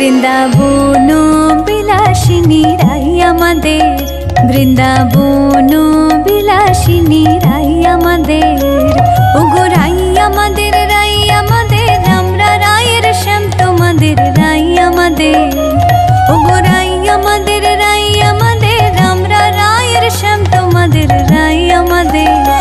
বৃন্দাবন বিলাসিনী রাই আমাদের, বৃন্দাবন বিলাসিনী রাই আমাদের। ওগো রাই আমাদের, রাই আমাদের, আমরা রায়ের শ্যাম তোমাদের রাই আমাদের। ওগো রাই আমাদের, রাই আমাদের, আমরা রায়ের শ্যাম তোমাদের রাই আমাদের।